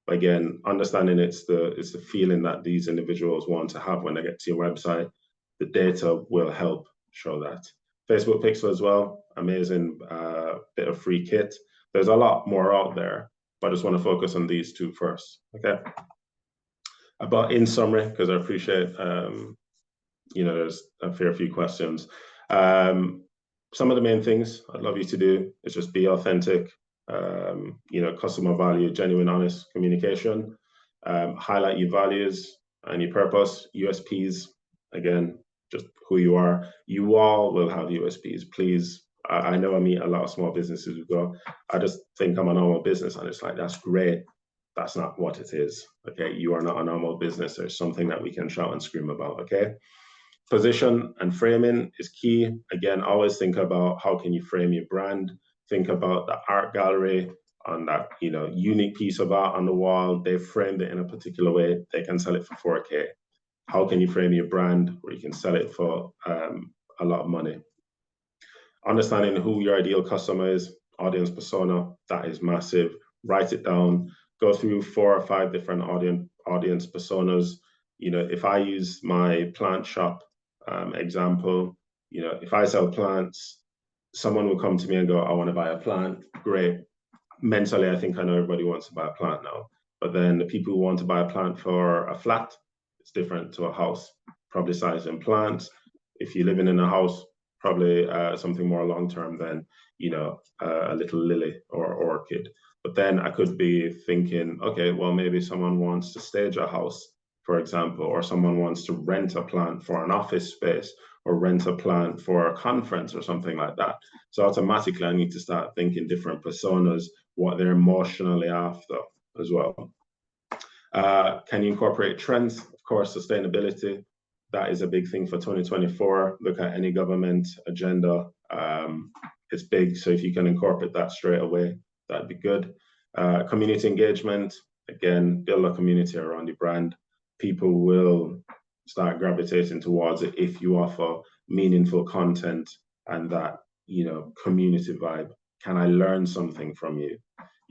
Again, understanding it's the feeling that these individuals want to have when they get to your website. The data will help show that. Facebook Pixel as well, amazing bit of free kit. There's a lot more out there, but I just want to focus on these two first, okay? But in summary, because I appreciate, you know, there's a fair few questions. Some of the main things I'd love you to do is just be authentic, you know, customer value, genuine, honest communication, highlight your values and your purpose, USPs, again, just who you are. You all will have USPs. Please, I know I meet a lot of small businesses who go, I just think I'm a normal business. And it's like, that's great. That's not what it is. Okay. You are not a normal business. There's something that we can shout and scream about. Okay. Position and framing is key. Again, always think about how can you frame your brand. Think about the art gallery on that, unique piece of art on the wall. They framed it in a particular way. They can sell it for 4K. How can you frame your brand where you can sell it for a lot of money? Understanding who your ideal customer is, audience persona, that is massive. Write it down. Go through 4 or 5 different audience personas. If I use my plant shop example, if I sell plants, someone will come to me and go, I want to buy a plant. Great. Mentally, I think I know everybody wants to buy a plant now. But then the people who want to buy a plant for a flat, it's different to a house. Probably size in plants. If you're living in a house, probably something more long-term than, a little lily or orchid. But then I could be thinking, okay, well, maybe someone wants to stage a house, for example, or someone wants to rent a plant for an office space or rent a plant for a conference or something like that. So automatically I need to start thinking different personas, what they're emotionally after as well. Can you incorporate trends? Of course, sustainability. That is a big thing for 2024. Look at any government agenda. It's big. So if you can incorporate that straight away, that'd be good. Community engagement. Again, build a community around your brand. People will start gravitating towards it if you offer meaningful content and that, community vibe. Can I learn something from you?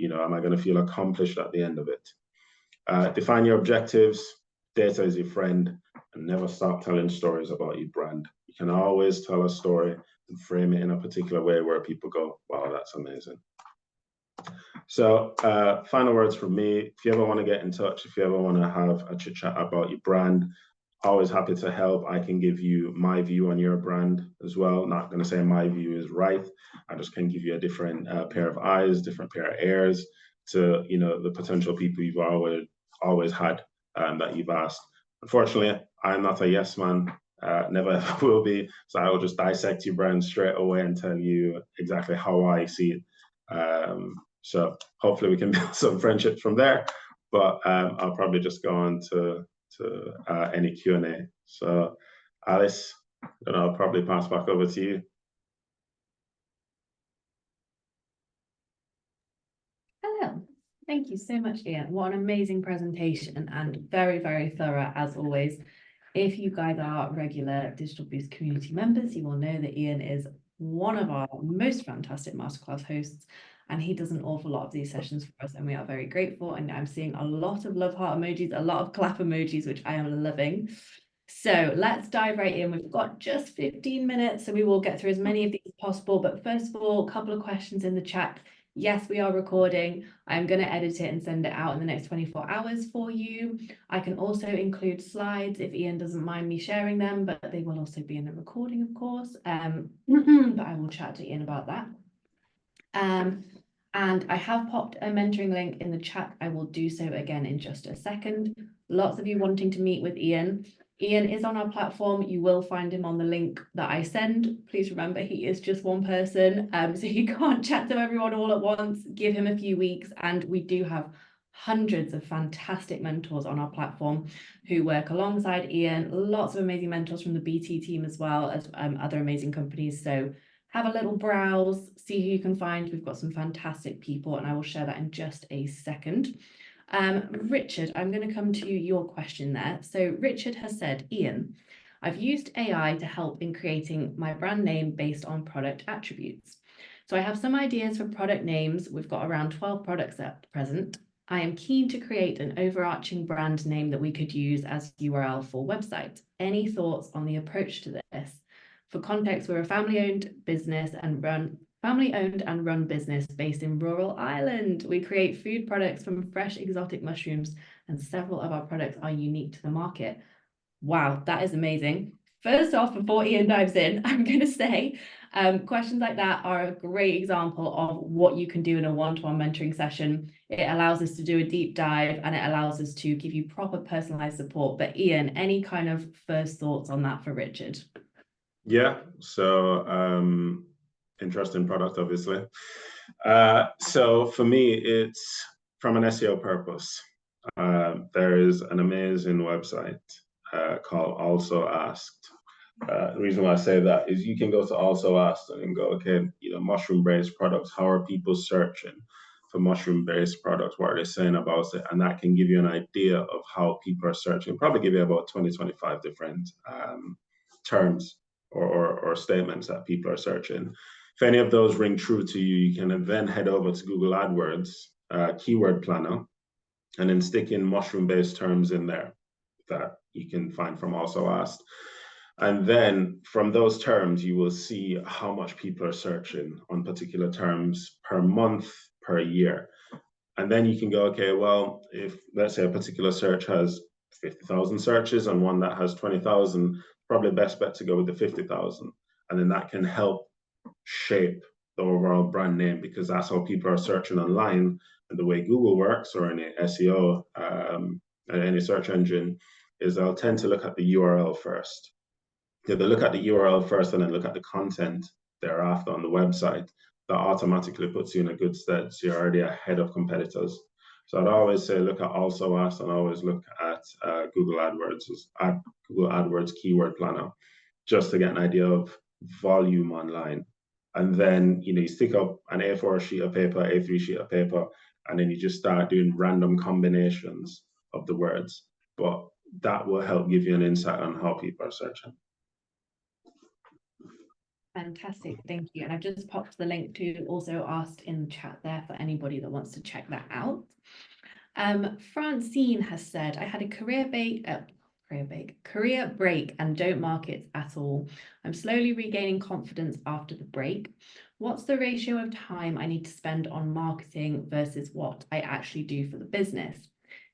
Am I going to feel accomplished at the end of it? Define your objectives. Data is your friend, and never stop telling stories about your brand. You can always tell a story and frame it in a particular way where people go, wow, that's amazing. So final words from me. If you ever want to get in touch, if you ever want to have a chit chat about your brand, always happy to help. I can give you my view on your brand as well. Not going to say my view is right. I just can give you a different pair of eyes, different pair of ears to, the potential people you've always had that you've asked. Unfortunately, I'm not a yes man. Never will be. So I will just dissect your brand straight away and tell you exactly how I see it. So hopefully we can build some friendships from there. But I'll probably just go on to any Q&A. So Alice, then I'll probably pass back over to you. Hello. Thank you so much, Ian. What an amazing presentation and very, very thorough as always. If you guys are regular Digital Boost community members, you will know that Ian is one of our most fantastic masterclass hosts, and he does an awful lot of these sessions for us, and we are very grateful. And I'm seeing a lot of love heart emojis, a lot of clap emojis, which I am loving. So let's dive right in. We've got just 15 minutes, so we will get through as many of these as possible. But first of all, a couple of questions in the chat. Yes, we are recording. I'm going to edit it and send it out in the next 24 hours for you. I can also include slides if Ian doesn't mind me sharing them, but they will also be in the recording, of course. But I will chat to Ian about that. And I have popped a mentoring link in the chat. I will do so again in just a second. Lots of you wanting to meet with Ian. Ian is on our platform. You will find him on the link that I send. Please remember, he is just one person, so you can't chat to everyone all at once. Give him a few weeks, and we do have hundreds of fantastic mentors on our platform who work alongside Ian. Lots of amazing mentors from the BT team as well as other amazing companies. So have a little browse, see who you can find. We've got some fantastic people, and I will share that in just a second. Richard, I'm going to come to your question there. So Richard has said, Ian, I've used AI to help in creating my brand name based on product attributes. So I have some ideas for product names. We've got around 12 products at present. I am keen to create an overarching brand name that we could use as URL for website. Any thoughts on the approach to this? For context, we're a family-owned and run business based in rural Ireland. We create food products from fresh exotic mushrooms, and several of our products are unique to the market. Wow, that is amazing. first off, before Ian dives in, I'm going to say questions like that are a great example of what you can do in a one-to-one mentoring session. It allows us to do a deep dive and it allows us to give you proper personalized support. But Ian, any kind of first thoughts on that for Richard? Yeah, so interesting product, obviously. So for me, it's from an SEO purpose. There is an amazing website called Also Asked. The reason why I say that is you can go to Also Asked and go, okay, mushroom-based products. How are people searching for mushroom-based products? What are they saying about it? And that can give you an idea of how people are searching. Probably give you about 20, 25 different terms or statements that people are searching. If any of those ring true to you, you can then head over to Google AdWords keyword planner and then stick in mushroom-based terms in there that you can find from Also Asked. And then from those terms, you will see how much people are searching on particular terms per month, per year. And then you can go, okay, well, if let's say a particular search has 50,000 searches and one that has 20,000, probably best bet to go with the 50,000. And then that can help shape the overall brand name because that's how people are searching online. And the way Google works or any SEO, any search engine, is they'll tend to look at the URL first. If they look at the URL first and then look at the content thereafter on the website, that automatically puts you in a good stead. So you're already ahead of competitors. So I'd always say look at Also Asked and always look at Google AdWords keyword planner, just to get an idea of volume online. And then you stick up an A4 sheet of paper, A3 sheet of paper, and then you just start doing random combinations of the words. But that will help give you an insight on how people are searching. Fantastic, thank you. And I've just popped the link to Also Asked in the chat there for anybody that wants to check that out. Francine has said, I had a career break and don't market at all. I'm slowly regaining confidence after the break. What's the ratio of time I need to spend on marketing versus what I actually do for the business?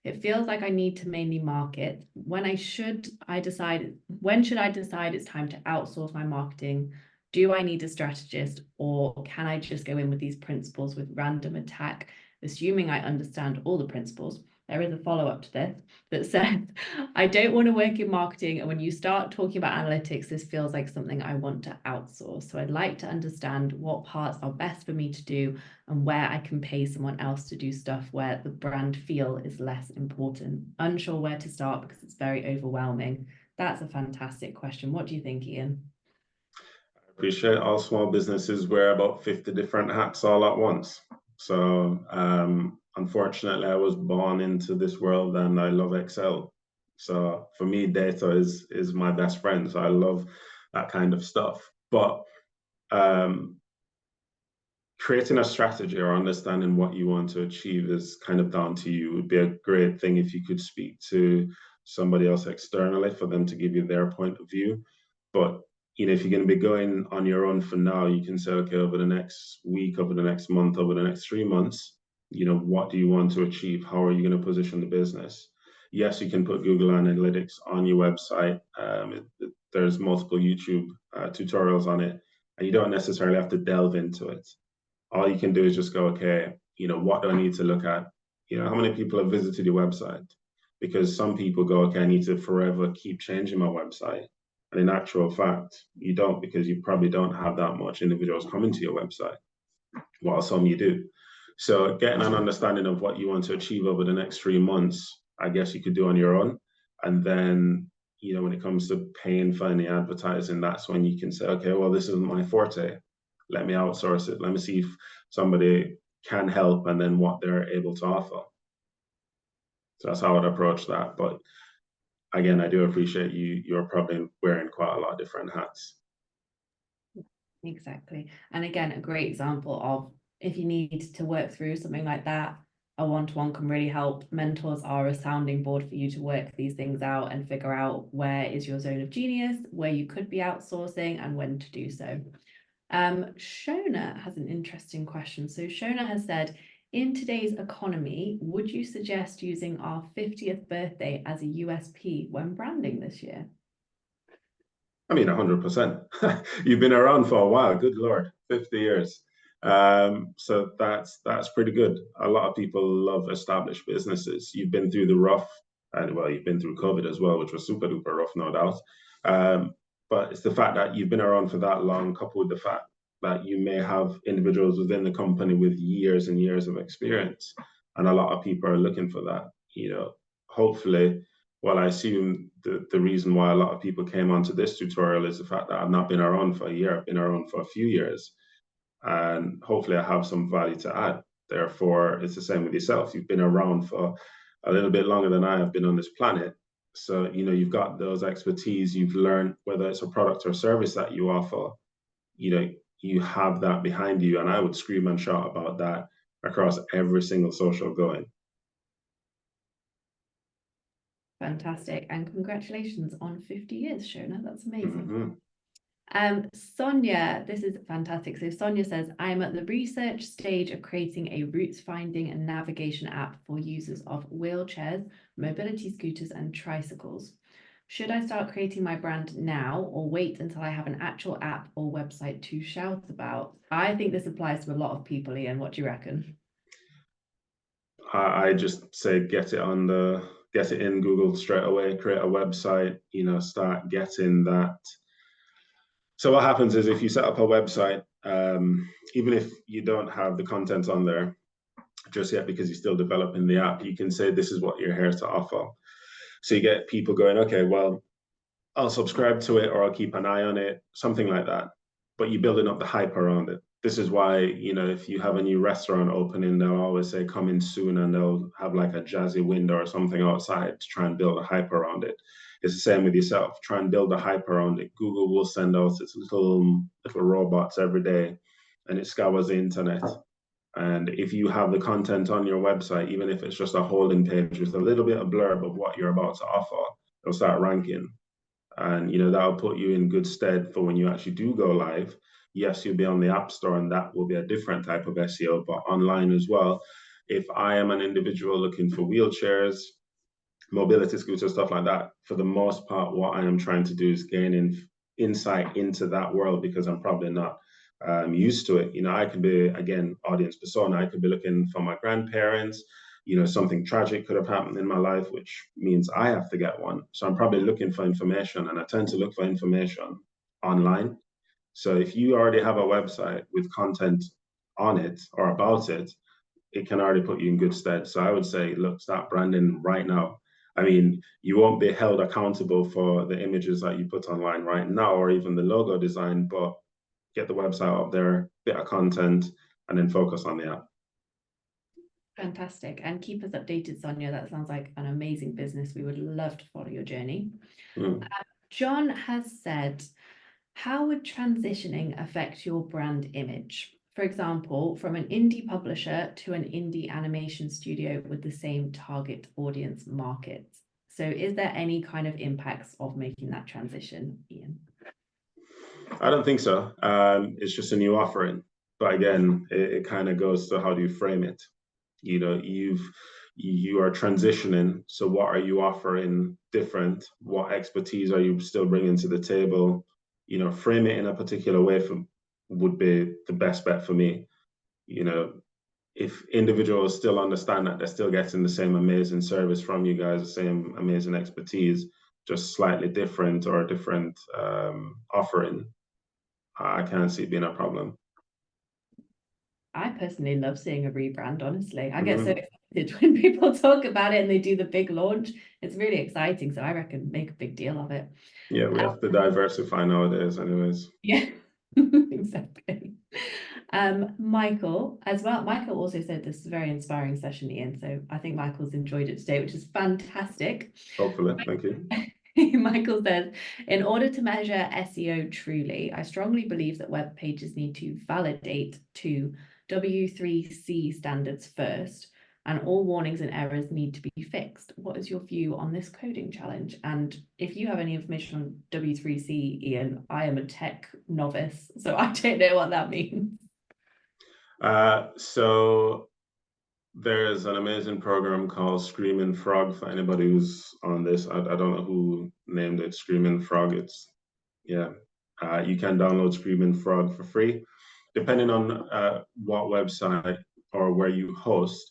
It feels like I need to mainly market. When should I decide it's time to outsource my marketing? Do I need a strategist, or can I just go in with these principles with random attack, assuming I understand all the principles? There is a follow-up to this that says, I don't want to work in marketing, and when you start talking about analytics, this feels like something I want to outsource. So I'd like to understand what parts are best for me to do and where I can pay someone else to do stuff where the brand feel is less important. Unsure where to start because it's very overwhelming. That's a fantastic question. What do you think, Ian? Appreciate all small businesses wear about 50 different hats all at once. So unfortunately, I was born into this world and I love Excel. So for me, data is my best friend. So I love that kind of stuff. But creating a strategy or understanding what you want to achieve is kind of down to you. It would be a great thing if you could speak to somebody else externally for them to give you their point of view. But if you're going to be going on your own for now, you can say, okay, over the next week, over the next month, over the next 3 months, what do you want to achieve? How are you going to position the business? Yes, you can put Google Analytics on your website. There's multiple YouTube tutorials on it, and you don't necessarily have to delve into it. All you can do is just go, okay, what do I need to look at? How many people have visited your website? Because some people go, okay, I need to forever keep changing my website. And in actual fact, you don't, because you probably don't have that much individuals coming to your website, while some you do. So getting an understanding of what you want to achieve over the next 3 months, I guess you could do on your own. And then, when it comes to paying for any advertising, that's when you can say, okay, well, this isn't my forte. Let me outsource it. Let me see if somebody can help and then what they're able to offer. So that's how I'd approach that. But again, I do appreciate you're probably wearing quite a lot of different hats. Exactly. And again, a great example of if you need to work through something like that, a one-to-one can really help. Mentors are a sounding board for you to work these things out and figure out where is your zone of genius, where you could be outsourcing and when to do so. Shona has an interesting question. So Shona has said, in today's economy, would you suggest using our 50th birthday as a USP when branding this year? I mean, 100%. You've been around for a while. Good Lord, 50 years. So that's pretty good. A lot of people love established businesses. You've been through the rough, and well, you've been through COVID as well, which was super duper rough, no doubt. But it's the fact that you've been around for that long, coupled with the fact that you may have individuals within the company with years and years of experience, and a lot of people are looking for that. Hopefully, well, I assume the reason why a lot of people came onto this tutorial is the fact that I've not been around for a year. I've been around for a few years, and hopefully I have some value to add. Therefore, it's the same with yourself. You've been around for a little bit longer than I have been on this planet. So, you've got those expertise, you've learned, whether it's a product or service that you offer, you have that behind you. And I would scream and shout about that across every single social going. Fantastic. And congratulations on 50 years, Shona. That's amazing. Mm-hmm. Sonia, this is fantastic. So Sonia says, I'm at the research stage of creating a routes finding and navigation app for users of wheelchairs, mobility scooters, and tricycles. Should I start creating my brand now or wait until I have an actual app or website to shout about? I think this applies to a lot of people, Ian. What do you reckon? I just say get it in Google straight away, create a website, start getting that. So what happens is if you set up a website, even if you don't have the content on there just yet because you're still developing the app, you can say this is what you're here to offer. So you get people going, okay, well, I'll subscribe to it or I'll keep an eye on it, something like that. But you're building up the hype around it. This is why, if you have a new restaurant opening, they'll always say coming soon, and they'll have like a jazzy window or something outside to try and build a hype around it. It's the same with yourself. Try and build a hype around it. Google will send out its little robots every day, and it scours the internet. And if you have the content on your website, even if it's just a holding page with a little bit of blurb of what you're about to offer, it'll start ranking. And that'll put you in good stead for when you actually do go live. Yes, you'll be on the App Store, and that will be a different type of SEO, but online as well. If I am an individual looking for wheelchairs, mobility scooters, stuff like that, for the most part, what I am trying to do is gain insight into that world, because I'm probably not used to it. I could be, again, audience persona. I could be looking for my grandparents. Something tragic could have happened in my life, which means I have to get one. So I'm probably looking for information, and I tend to look for information online. So if you already have a website with content on it or about it, it can already put you in good stead. So I would say, look, start branding right now. I mean, you won't be held accountable for the images that you put online right now, or even the logo design, but get the website up there, bit of content, and then focus on the app. Fantastic. And keep us updated, Sonia. That sounds like an amazing business. We would love to follow your journey. John has said, how would transitioning affect your brand image? For example, from an indie publisher to an indie animation studio with the same target audience market. So is there any kind of impacts of making that transition, Ian? I don't think so. It's just a new offering. But again, it kind of goes to how do you frame it? You are transitioning. So what are you offering different? What expertise are you still bringing to the table? Frame it in a particular way would be the best bet for me. If individuals still understand that they're still getting the same amazing service from you guys, the same amazing expertise, just slightly different or a different offering, I can't see it being a problem. I personally love seeing a rebrand, honestly. I get so excited when people talk about it and they do the big launch. It's really exciting. So I reckon make a big deal of it. Yeah, we have to diversify nowadays anyways. Yeah, exactly. Michael as well. Michael also said this is a very inspiring session, Ian. So I think Michael's enjoyed it today, which is fantastic. Hopefully, thank you. Michael says, in order to measure SEO truly, I strongly believe that web pages need to validate to W3C standards first, and all warnings and errors need to be fixed. What is your view on this coding challenge? And if you have any information on W3C, Ian, I am a tech novice, so I don't know what that means. So there's an amazing program called Screaming Frog for anybody who's on this. I don't know who named it Screaming Frog. It's Yeah, you can download Screaming Frog for free. Depending on what website or where you host,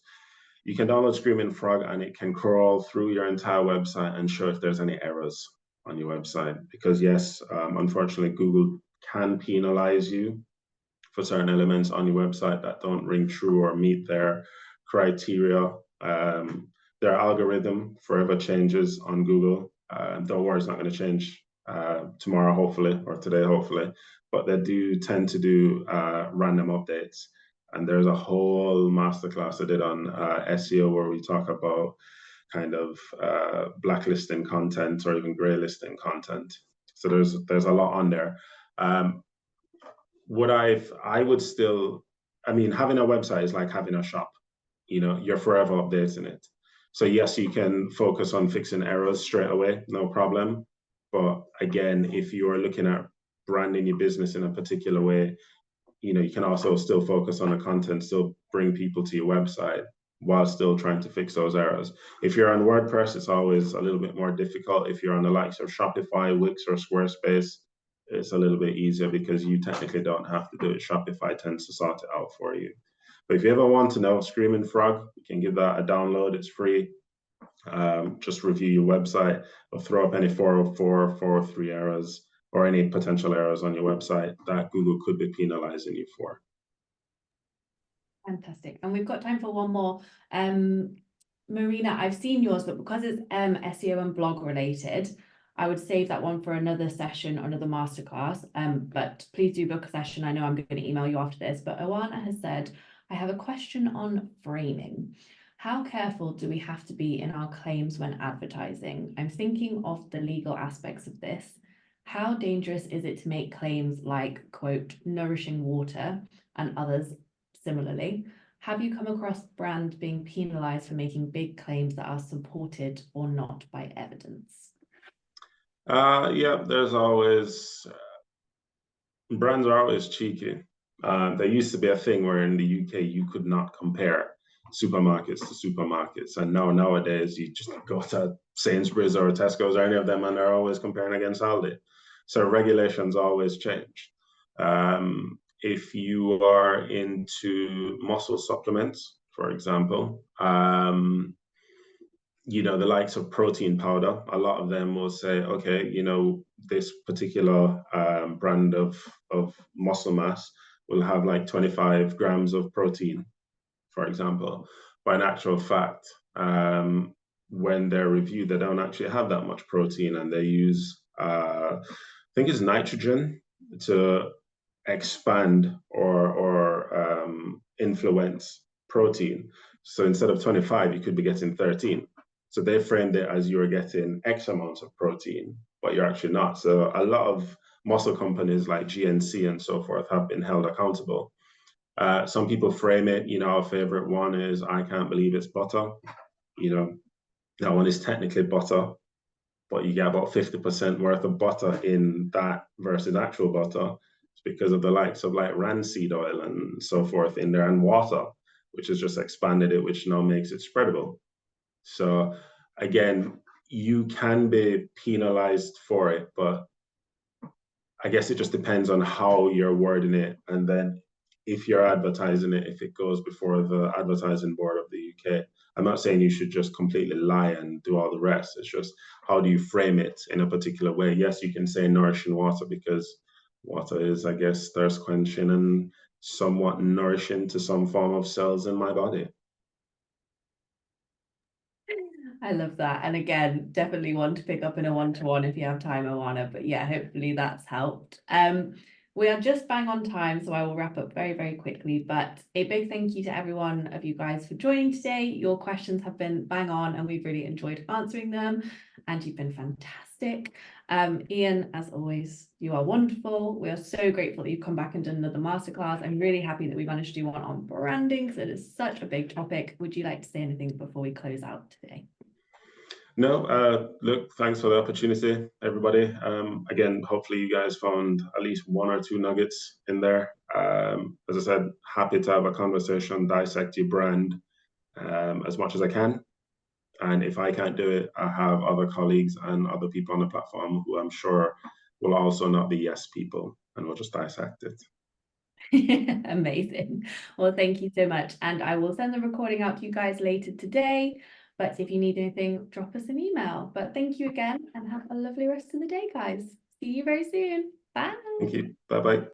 you can download Screaming Frog and it can crawl through your entire website and show if there's any errors on your website. Because yes, unfortunately, Google can penalize you for certain elements on your website that don't ring true or meet their criteria. Their algorithm forever changes on Google. Don't worry, it's not going to change tomorrow, hopefully, or today, hopefully. But they do tend to do random updates. And there's a whole masterclass I did on SEO where we talk about kind of blacklisting content or even gray listing content. So there's a lot on there. I would still, I mean, having a website is like having a shop. You know, you're forever updating it. So yes, you can focus on fixing errors straight away, no problem. But again, if you are looking at branding your business in a particular way, you know, you can also still focus on the content, still bring people to your website while still trying to fix those errors. If you're on WordPress, it's always a little bit more difficult. If you're on the likes of Shopify, Wix, or Squarespace, it's a little bit easier because you technically don't have to do it. Shopify tends to sort it out for you. But if you ever want to know Screaming Frog, you can give that a download. It's free. Just review your website or throw up any 404, 403 errors or any potential errors on your website that Google could be penalizing you for. Fantastic. And we've got time for one more. Marina, I've seen yours, but because it's SEO and blog related, I would save that one for another session, another masterclass. But please do book a session. I know I'm going to email you after this, but Oana has said, I have a question on framing. How careful do we have to be in our claims when advertising? I'm thinking of the legal aspects of this. How dangerous is it to make claims like, quote, nourishing water and others similarly? Have you come across brands being penalized for making big claims that are supported or not by evidence? Yeah, there's always, brands are always cheeky. There used to be a thing where in the UK you could not compare supermarkets to supermarkets, and nowadays you just go to Sainsbury's or Tesco's or any of them, and they're always comparing against Aldi. So regulations always change. If you are into muscle supplements, for example, you know, the likes of protein powder, a lot of them will say, okay, you know, this particular brand of muscle mass will have like 25 grams of protein, for example. But in actual fact, when they're reviewed, they don't actually have that much protein, and they use, I think it's nitrogen to expand or influence protein. So instead of 25, you could be getting 13. So they framed it as you're getting X amounts of protein, but you're actually not. So a lot of muscle companies like GNC and so forth have been held accountable. Some people frame it, you know, our favorite one is, I can't believe it's butter. You know, that one is technically butter, but you get about 50% worth of butter in that versus actual butter. It's because of the likes of like rancid oil and so forth in there, and water, which has just expanded it, which now makes it spreadable. So again, you can be penalized for it, but I guess it just depends on how you're wording it. And then if you're advertising it, if it goes before the advertising board of the UK, I'm not saying you should just completely lie and do all the rest. It's just, how do you frame it in a particular way? Yes, you can say nourishing water because water is, I guess, thirst quenching and somewhat nourishing to some form of cells in my body. I love that. And again, definitely one to pick up in a one-to-one if you have time, Oana. But yeah, hopefully that's helped. We are just bang on time, so I will wrap up very, very quickly. But a big thank you to every one of you guys for joining today. Your questions have been bang on, and we've really enjoyed answering them. And you've been fantastic. Ian, as always, you are wonderful. We are so grateful that you've come back and done another masterclass. I'm really happy that we managed to do one on branding because it is such a big topic. Would you like to say anything before we close out today? No, look, thanks for the opportunity, everybody. Again, hopefully you guys found at least one or two nuggets in there. As I said, happy to have a conversation, dissect your brand as much as I can. And if I can't do it, I have other colleagues and other people on the platform who I'm sure will also not be yes people, and we'll just dissect it. Amazing. Well, thank you so much. And I will send the recording out to you guys later today. But if you need anything, drop us an email. But thank you again and have a lovely rest of the day, guys. See you very soon. Bye. Thank you. Bye-bye.